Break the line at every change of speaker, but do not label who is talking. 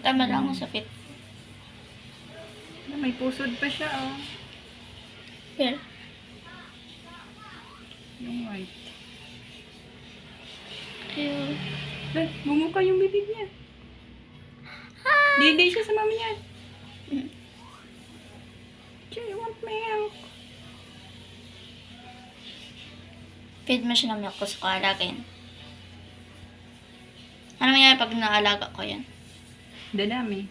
Tama lang ang sakit.
May pusod pa siya, oh.
Pero,
Yung white.
ayun.
Eh, bumuka yung bibig niya. Hindi siya sa mami niya. Do you want milk?
Feed mo siya ng milk ko sa kalagin. Ano mangyayari pag naalaga ko yan?
Dadami.